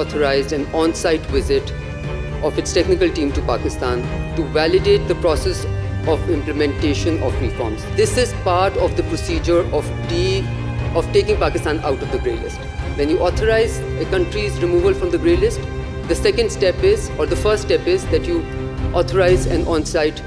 authorized an on-site visit of its technical team to Pakistan to validate the process of implementation of reforms. This is part of the procedure of taking Pakistan out of the grey list. When you authorize a country's removal from the grey list, the second step is, or the first step is, that you authorize an on-site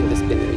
in this plenary.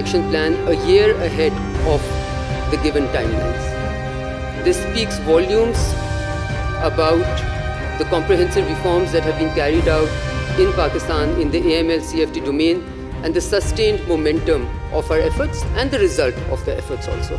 action plan a year ahead of the given timelines. This speaks volumes about the comprehensive reforms that have been carried out in Pakistan in the AML-CFT domain and the sustained momentum of our efforts and the result of the efforts also.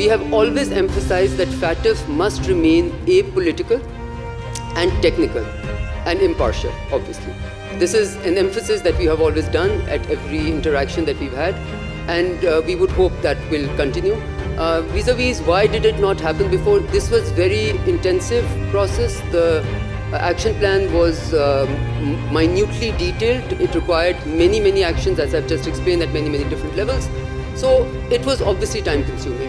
We have always emphasized that FATF must remain apolitical and technical and impartial, obviously. This is an emphasis that we have always done at every interaction that we've had, and we would hope that will continue. Vis-a-vis why did it not happen before? This was very intensive process. The action plan was minutely detailed. It required many actions, as I've just explained, at many different levels. So it was obviously time consuming.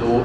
2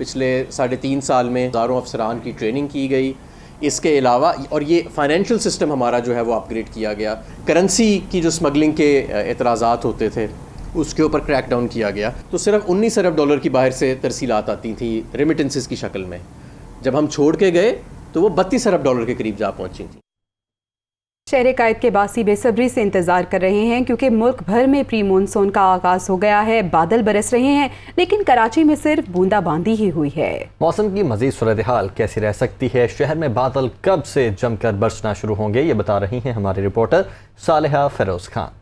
پچھلے 3.5 سال میں ہزاروں افسران کی training کی گئی. اس کے علاوہ اور یہ فائنینشیل سسٹم ہمارا جو ہے وہ اپ گریڈ کیا گیا. کرنسی کی جو سمگلنگ کے اعتراضات ہوتے تھے اس کے اوپر کریک ڈاؤن کیا گیا. تو صرف 19 ارب ڈالر کی باہر سے ترسیلات آتی تھیں ریمیٹنسز کی شکل میں. جب ہم چھوڑ کے گئے تو وہ 32 ارب ڈالر کے قریب جا پہنچی تھیں. شہر قائد کے باسی بے صبری سے انتظار کر رہے ہیں کیونکہ ملک بھر میں پری مونسون کا آغاز ہو گیا ہے. بادل برس رہے ہیں لیکن کراچی میں صرف بوندا باندی ہی ہوئی ہے. موسم کی مزید صورتحال کیسی رہ سکتی ہے؟ شہر میں بادل کب سے جم کر برسنا شروع ہوں گے؟ یہ بتا رہی ہیں ہمارے رپورٹر صالحہ فیروز خان.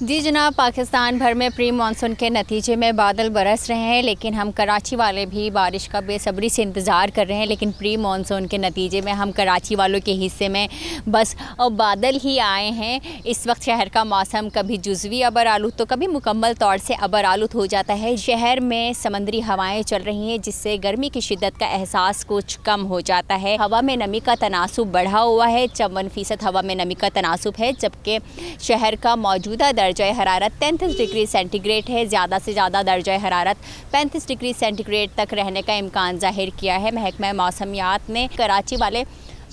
جی جناب، پاکستان بھر میں پری مانسون کے نتیجے میں بادل برس رہے ہیں لیکن ہم کراچی والے بھی بارش کا بے صبری سے انتظار کر رہے ہیں. لیکن پری مانسون کے نتیجے میں ہم کراچی والوں کے حصے میں بس بادل ہی آئے ہیں. اس وقت شہر کا موسم کبھی جزوی ابر آلود تو کبھی مکمل طور سے ابر آلود ہو جاتا ہے. شہر میں سمندری ہوائیں چل رہی ہیں جس سے گرمی کی شدت کا احساس کچھ کم ہو جاتا ہے. ہوا میں نمی کا تناسب بڑھا ہوا ہے. 54% ہوا میں نمی کا تناسب ہے جبکہ شہر کا موجودہ درجہ حرارت 33 ڈگری سینٹی گریڈ ہے. زیادہ سے زیادہ درجہ حرارت 35 ڈگری سینٹی گریڈ تک رہنے کا امکان ظاہر کیا ہے. محکمہ موسمیات نے کراچی والے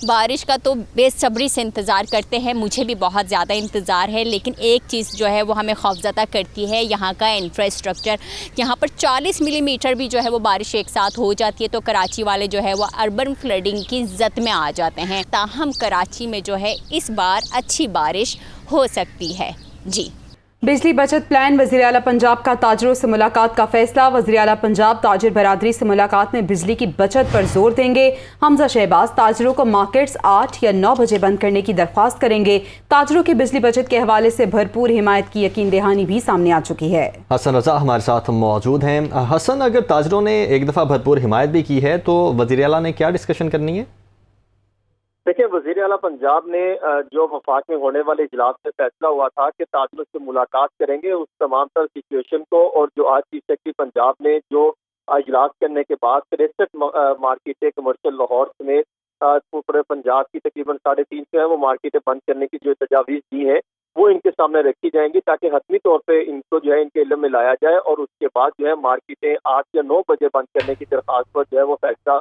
بارش کا تو بے صبری سے انتظار کرتے ہیں. مجھے بھی بہت زیادہ انتظار ہے لیکن ایک چیز جو ہے وہ ہمیں خوفزدہ کرتی ہے، یہاں کا انفراسٹرکچر. یہاں پر 40 ملی میٹر بھی جو ہے وہ بارش ایک ساتھ ہو جاتی ہے تو کراچی والے جو ہے وہ اربن فلڈنگ کی زد میں آ جاتے ہیں. تاہم کراچی میں جو ہے اس بار اچھی بارش ہو سکتی ہے. جی، بجلی بچت پلان، وزیر اعلیٰ پنجاب کا تاجروں سے ملاقات کا فیصلہ. وزیر اعلیٰ پنجاب تاجر برادری سے ملاقات میں بجلی کی بچت پر زور دیں گے. حمزہ شہباز تاجروں کو مارکیٹس 8 یا 9 بجے بند کرنے کی درخواست کریں گے. تاجروں کی بجلی بچت کے حوالے سے بھرپور حمایت کی یقین دہانی بھی سامنے آ چکی ہے. حسن رضا ہمارے ساتھ موجود ہیں. حسن، اگر تاجروں نے ایک دفعہ بھرپور حمایت بھی کی ہے تو وزیر اعلیٰ نے کیا ڈسکشن کرنی ہے؟ دیکھیں، وزیر اعلیٰ پنجاب نے جو وفاق میں ہونے والے اجلاس میں فیصلہ ہوا تھا کہ تاجروں سے ملاقات کریں گے، اس تمام تر سچویشن کو اور جو آج چیف سیکرٹری پنجاب نے جو اجلاس کرنے کے بعد 63 مارکیٹیں کمرشل لاہور سمیت پورے پنجاب کی تقریباً 350 ہیں وہ مارکیٹیں بند کرنے کی جو تجاویز دی ہیں وہ ان کے سامنے رکھی جائیں گی تاکہ حتمی طور پہ ان کو جو ہے ان کے علم میں لایا جائے اور اس کے بعد جو ہے مارکیٹیں 8 یا 9 بجے بند کرنے کی درخواست پر جو ہے وہ فیصلہ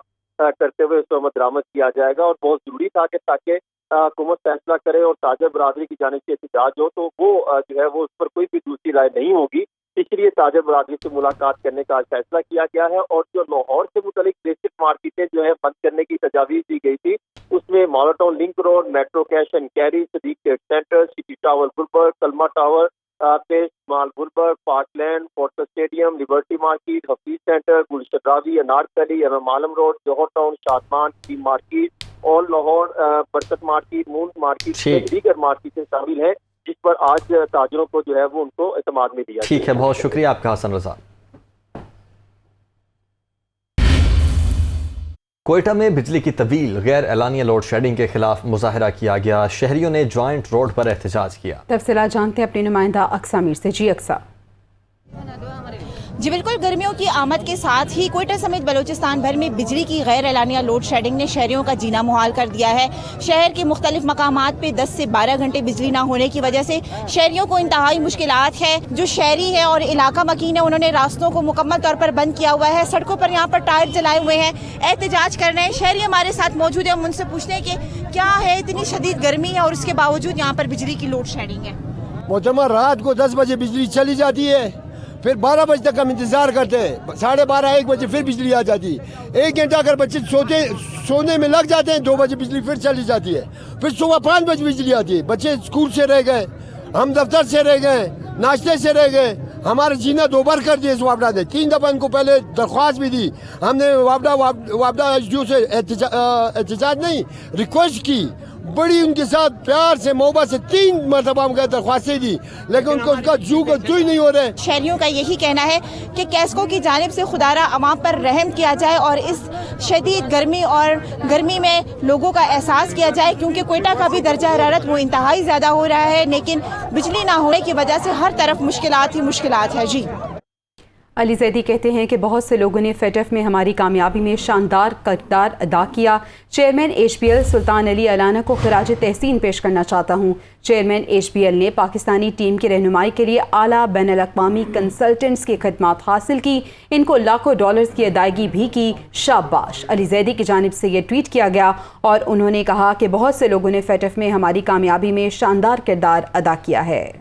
کرتے ہوئے اس پر عمل درآمد کیا جائے گا. اور بہت ضروری تھا کہ تاکہ حکومت فیصلہ کرے اور تاجر برادری کی جانب سے احتجاج ہو تو وہ جو ہے وہ اس پر کوئی بھی دوسری رائے نہیں ہوگی. اس لیے تاجر برادری سے ملاقات کرنے کا فیصلہ کیا گیا ہے. اور جو لاہور سے متعلق بیسک مارکیٹیں جو ہے بند کرنے کی تجاویز دی گئی تھی اس میں مالا town link road, metro cash and carry, Siddique trade centre, city tower Gulberg, Kalma tower, Pace mall Gulberg, park land, fortress stadium, Liberty market, Hafeez centre, Gulshan Ravi, Anarkali, M Alam road, Johar town, Shadman, ٹیم مارکیٹ، آل لاہور، برکت مارکیٹ، مون مارکیٹ، دیگر مارکیٹیں شامل ہیں جس پر آج تاجروں کو جو ہے وہ ان کو اعتماد میں دیا. ٹھیک ہے، بہت شکریہ آپ کا حسن رضا. کوئٹہ میں بجلی کی طویل غیر اعلانیہ لوڈ شیڈنگ کے خلاف مظاہرہ کیا گیا. شہریوں نے جوائنٹ روڈ پر احتجاج کیا. تفصیلات جانتے ہیں اپنی نمائندہ اقصی میر سے. جی اقصی. جی بالکل، گرمیوں کی آمد کے ساتھ ہی کوئٹہ سمیت بلوچستان بھر میں بجلی کی غیر اعلانیہ لوڈ شیڈنگ نے شہریوں کا جینا محال کر دیا ہے. شہر کے مختلف مقامات پہ 10 سے 12 گھنٹے بجلی نہ ہونے کی وجہ سے شہریوں کو انتہائی مشکلات ہے. جو شہری ہے اور علاقہ مکین ہے انہوں نے راستوں کو مکمل طور پر بند کیا ہوا ہے. سڑکوں پر یہاں پر ٹائر جلائے ہوئے ہیں، احتجاج کر رہے ہیں. شہری ہمارے ساتھ موجود ہیں، ہم ان سے پوچھتے ہیں کہ کیا ہے اتنی شدید گرمی ہے اور اس کے باوجود یہاں پر بجلی کی لوڈ شیڈنگ ہے. محترمہ، رات کو 10 بجے بجلی چلی جاتی ہے، پھر 12 بجے تک ہم انتظار کرتے ہیں، 12:30 1 بجے پھر بجلی آ جاتی ہے. 1 گھنٹہ اگر بچے سونے میں لگ جاتے ہیں 2 بجے بجلی پھر چلی جاتی ہے. پھر صبح 5 بجے بجلی آتی ہے. بچے اسکول سے رہ گئے، ہم دفتر سے رہ گئے، ناشتے سے رہ گئے. ہمارا جینا دوبار کر دیا اس وابڈا نے. 3 دفعہ ان کو پہلے درخواست بھی دی ہم نے. وابڈا ایچ سے احتجاج نہیں، ریکویسٹ کی، بڑی ان کے ساتھ پیار سے محبت سے 3 مرتبہ ہم درخواستیں دی لیکن ان کو اس کا جو ہی نہیں ہو رہے. شہریوں کا یہی کہنا ہے کہ کیسکو کی جانب سے خدارہ عوام پر رحم کیا جائے اور اس شدید گرمی میں لوگوں کا احساس کیا جائے کیونکہ کوئٹہ کا بھی درجہ حرارت وہ انتہائی زیادہ ہو رہا ہے لیکن بجلی نہ ہونے کی وجہ سے ہر طرف مشکلات ہی مشکلات ہے. جی علی زیدی کہتے ہیں کہ بہت سے لوگوں نے FATF میں ہماری کامیابی میں شاندار کردار ادا کیا۔ چیئرمین HBL سلطان علی علانہ کو خراج تحسین پیش کرنا چاہتا ہوں۔ چیئرمین HBL نے پاکستانی ٹیم کی رہنمائی کے لیے اعلیٰ بین الاقوامی کنسلٹنٹس کی خدمات حاصل کی، ان کو لاکھوں ڈالرز کی ادائیگی بھی کی، شاباش۔ علی زیدی کی جانب سے یہ ٹویٹ کیا گیا اور انہوں نے کہا کہ بہت سے لوگوں نے FATF میں ہماری کامیابی میں شاندار کردار ادا کیا ہے۔